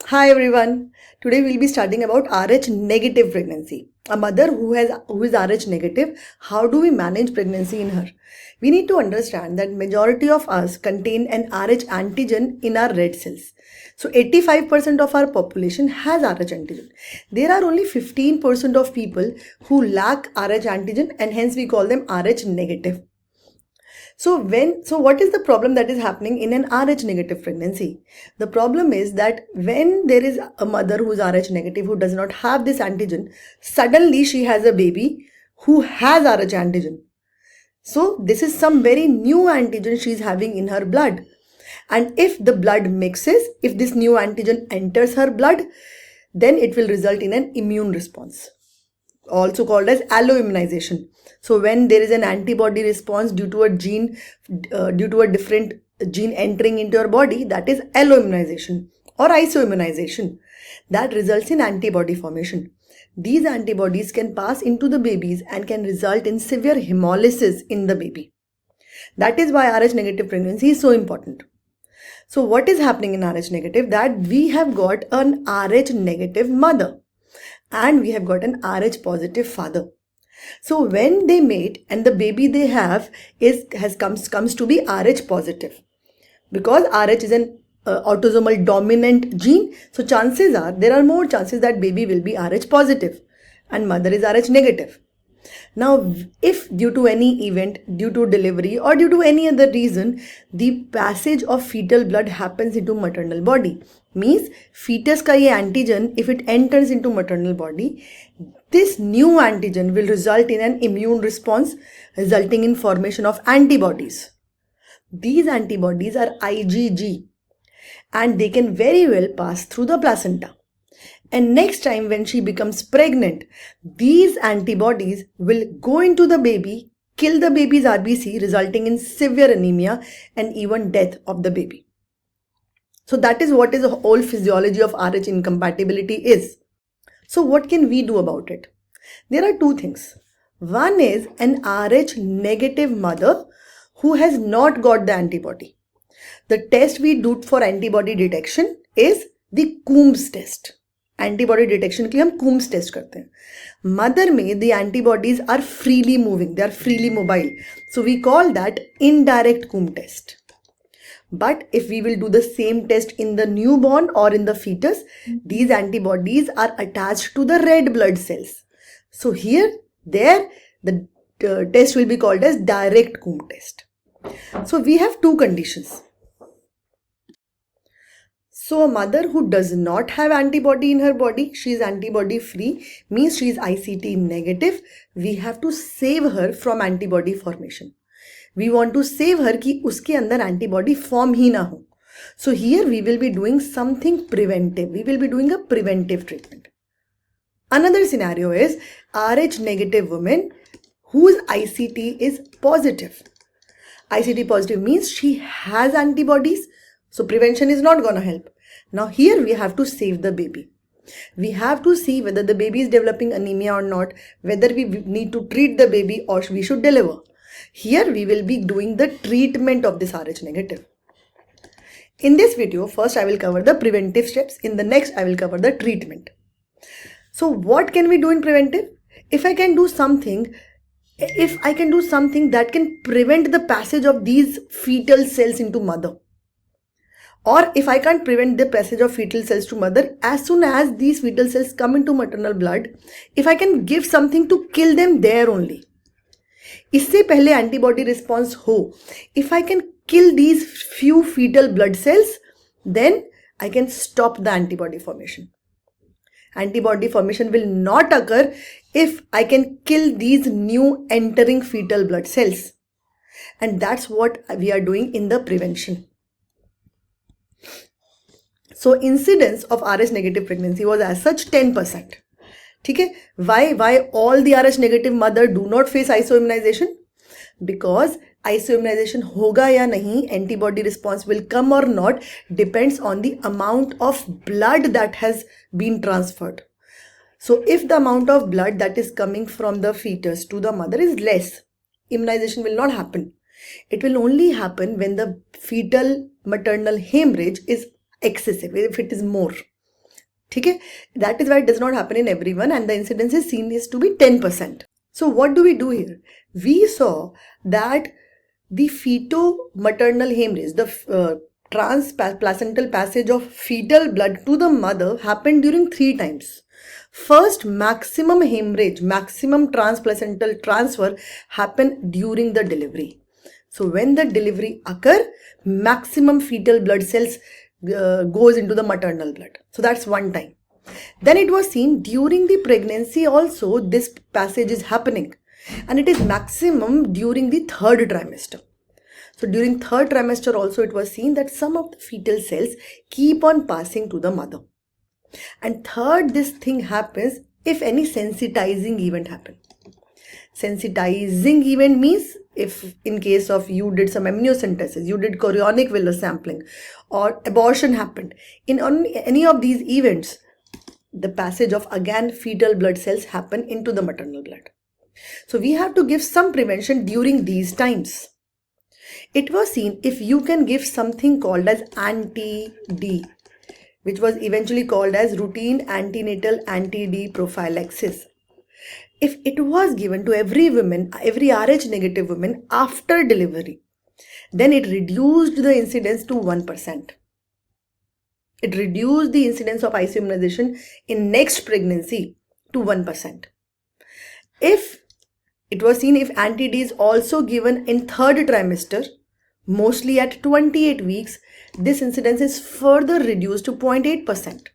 Hi everyone. Today we'll be studying about Rh negative pregnancy. A mother who is Rh negative, how do we manage pregnancy in her? We need to understand that majority of us contain an Rh antigen in our red cells. So 85% of our population has Rh antigen. There are only 15% of people who lack Rh antigen and hence we call them Rh negative. So what is the problem that is happening in an Rh negative pregnancy? The problem is that when there is a mother who is Rh negative who does not have this antigen, suddenly she has a baby who has Rh antigen. So this is some very new antigen she is having in her blood. And if the blood mixes, if this new antigen enters her blood, then it will result in an immune response, also called as alloimmunization. So when there is an antibody response due to a different gene entering into your body, that is alloimmunization or isoimmunization. That results in antibody formation. These antibodies can pass into the babies and can result in severe hemolysis in the baby. That is why Rh negative pregnancy is so important. So what is happening in Rh negative? That we have got an Rh negative mother and we have got an Rh positive father. So when they mate and the baby they have comes to be Rh positive, because Rh is an autosomal dominant gene, so there are more chances that baby will be Rh positive and mother is Rh negative. Now, if due to any event, due to delivery or due to any other reason, the passage of fetal blood happens into maternal body, means fetus ka ye antigen, if it enters into maternal body, this new antigen will result in an immune response resulting in formation of antibodies. These antibodies are IgG and they can very well pass through the placenta. And next time when she becomes pregnant, these antibodies will go into the baby, kill the baby's RBC, resulting in severe anemia and even death of the baby. So that is what is the whole physiology of Rh incompatibility is. So what can we do about it? There are two things. One is an Rh negative mother who has not got the antibody. The test we do for antibody detection is the Coombs test. Antibody detection के लिए हम Coombs test करते हैं. Mother में the antibodies are freely moving, they are freely mobile, so we call that indirect Coombs test. But if we will do the same test in the newborn or in the fetus, these antibodies are attached to the red blood cells. So the test will be called as direct Coombs test. So we have two conditions. So a mother who does not have antibody in her body, she is antibody free, means she is ICT negative. We have to save her from antibody formation. We want to save her कि उसके अंदर antibody form ही ना हो. So here we will be doing something preventive. We will be doing a preventive treatment. Another scenario is Rh negative woman whose ICT is positive. ICT positive means she has antibodies. So prevention is not going to help. Now here we have to save the baby. We have to see whether the baby is developing anemia or not, whether we need to treat the baby or we should deliver. Here we will be doing the treatment of this Rh negative. In this video, first I will cover the preventive steps. In the next, I will cover the treatment. So what can we do in preventive? If I can do something that can prevent the passage of these fetal cells into mother, or if I can't prevent the passage of fetal cells to mother, as soon as these fetal cells come into maternal blood, if I can give something to kill them there only, इससे पहले antibody response हो, if I can kill these few fetal blood cells, then I can stop the antibody formation. Antibody formation will not occur if I can kill these new entering fetal blood cells. And that's what we are doing in the prevention. So incidence of Rh negative pregnancy was as such 10%. Okay? Why all the Rh negative mother do not face isoimmunization? Because isoimmunization hoga ya nahi, antibody response will come or not, depends on the amount of blood that has been transferred. So if the amount of blood that is coming from the fetus to the mother is less, immunization will not happen. It will only happen when the fetal maternal hemorrhage is excessive, if it is more. ठीक है, that is why it does not happen in everyone and the incidence is seen is to be 10%. So what do we do here? We saw that the feto-maternal hemorrhage, the transplacental passage of fetal blood to the mother happened during 3 times. First, maximum hemorrhage, maximum transplacental transfer happened during the delivery. So when the delivery occur, maximum fetal blood cells goes into the maternal blood. So that's one time. Then it was seen during the pregnancy also this passage is happening, and it is maximum during the 3rd trimester. So during 3rd trimester also it was seen that some of the fetal cells keep on passing to the mother. And third, this thing happens if any sensitizing event happen. Sensitizing event means if in case of you did some amniocentesis, you did chorionic villus sampling, or abortion happened. In any of these events, the passage of again fetal blood cells happen into the maternal blood. So we have to give some prevention during these times. It was seen if you can give something called as anti-D, which was eventually called as routine antenatal anti-D prophylaxis. If it was given to every woman, every Rh negative woman after delivery, then it reduced the incidence to 1%. It reduced the incidence of isoimmunization in next pregnancy to 1%. If it was seen if anti-D is also given in 3rd trimester, mostly at 28 weeks, this incidence is further reduced to 0.8%.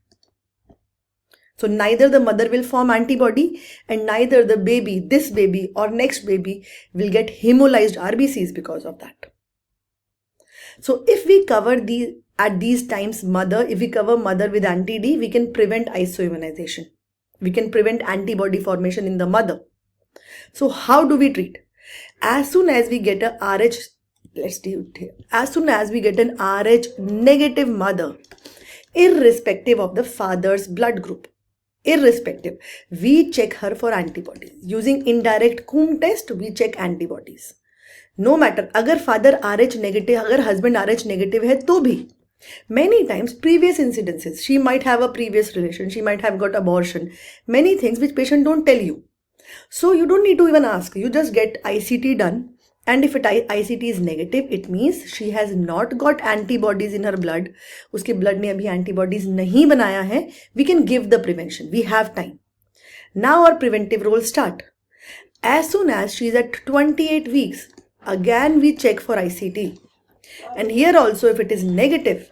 So neither the mother will form antibody and neither the baby, this baby or next baby, will get hemolyzed RBCs because of that. So if we cover at these times if we cover mother with anti-D, we can prevent isoimmunization. We can prevent antibody formation in the mother. So how do we treat? As soon as we get a Rh, let's do it here. As soon as we get an Rh negative mother, irrespective of the father's blood group, we check her for antibodies. Using indirect Coombs test, we check antibodies. No matter, अगर father Rh negative, अगर husband Rh negative है तो भी, many times previous incidences, she might have a previous relation, she might have got abortion, many things which patient don't tell you. So you don't need to even ask, you just get ICT done, and if ICT is negative, it means she has not got antibodies in her blood, उसके blood ने अभी antibodies नहीं बनाया है, we can give the prevention, we have time. Now our preventive role start. As soon as she is at 28 weeks, again we check for ICT. And here also if it is negative,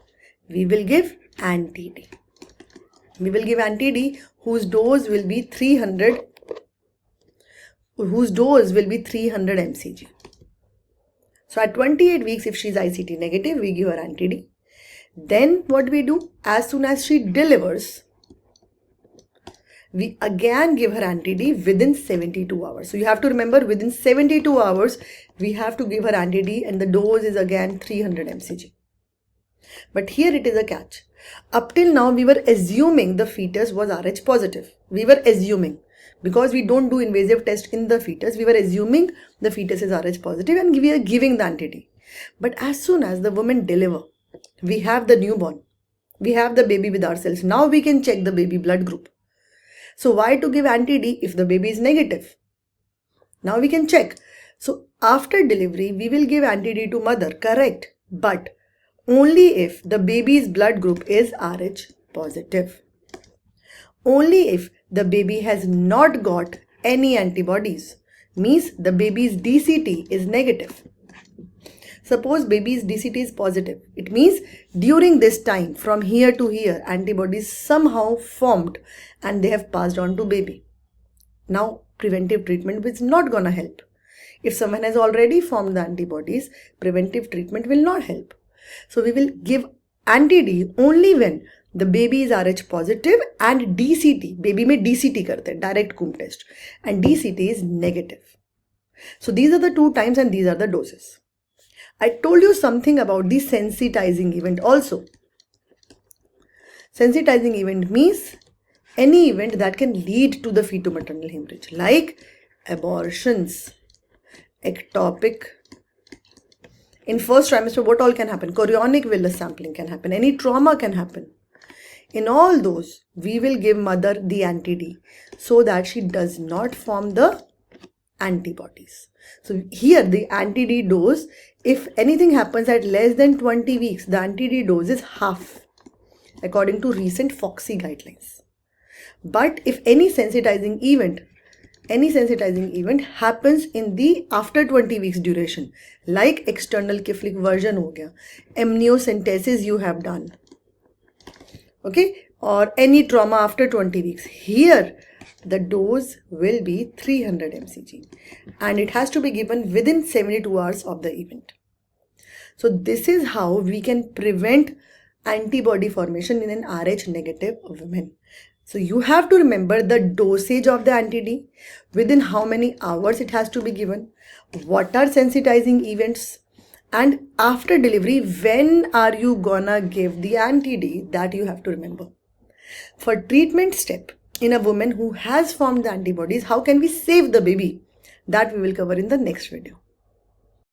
we will give anti-D. We will give anti-D whose dose will be 300 mcg. So at 28 weeks, if she is ICT negative, we give her anti-D. Then what we do? As soon as she delivers, we again give her anti-D within 72 hours. So you have to remember, within 72 hours, we have to give her anti-D and the dose is again 300 mcg. But here it is a catch. Up till now, we were assuming the fetus was Rh positive. We were assuming. Because we don't do invasive test in the fetus, we were assuming the fetus is Rh positive and we are giving the anti-D. But as soon as the woman deliver, we have the newborn, we have the baby with ourselves. Now we can check the baby blood group. So why to give anti-D if the baby is negative? Now we can check. So after delivery, we will give anti-D to mother, correct? But only if the baby's blood group is Rh positive. Only if the baby has not got any antibodies, means the baby's DCT is negative. Suppose baby's DCT is positive. It means during this time, from here to here, antibodies somehow formed and they have passed on to baby. Now, preventive treatment is not gonna help. If someone has already formed the antibodies, preventive treatment will not help. So we will give anti-D only when the baby is Rh positive and DCT, baby में DCT करते हैं, direct Coombs test, and DCT is negative. So these are the 2 times and these are the doses. I told you something about the sensitizing event also. Sensitizing event means any event that can lead to the feto-maternal hemorrhage, like abortions, ectopic. In first trimester, what all can happen? Chorionic villus sampling can happen. Any trauma can happen. In all those, we will give mother the anti-D so that she does not form the antibodies. So here the anti-D dose, if anything happens at less than 20 weeks, the anti-D dose is half according to recent FOXY guidelines. But if any sensitizing event happens in the after 20 weeks duration, like external kyphlic version ho gaya, amniocentesis you have done, okay, or any trauma after 20 weeks, here the dose will be 300 mcg and it has to be given within 72 hours of the event. So this is how we can prevent antibody formation in an Rh negative woman. So you have to remember the dosage of the anti-D, within how many hours it has to be given, what are sensitizing events, and after delivery, when are you gonna give the anti-D, that you have to remember. For treatment step in a woman who has formed the antibodies, how can we save the baby? That we will cover in the next video.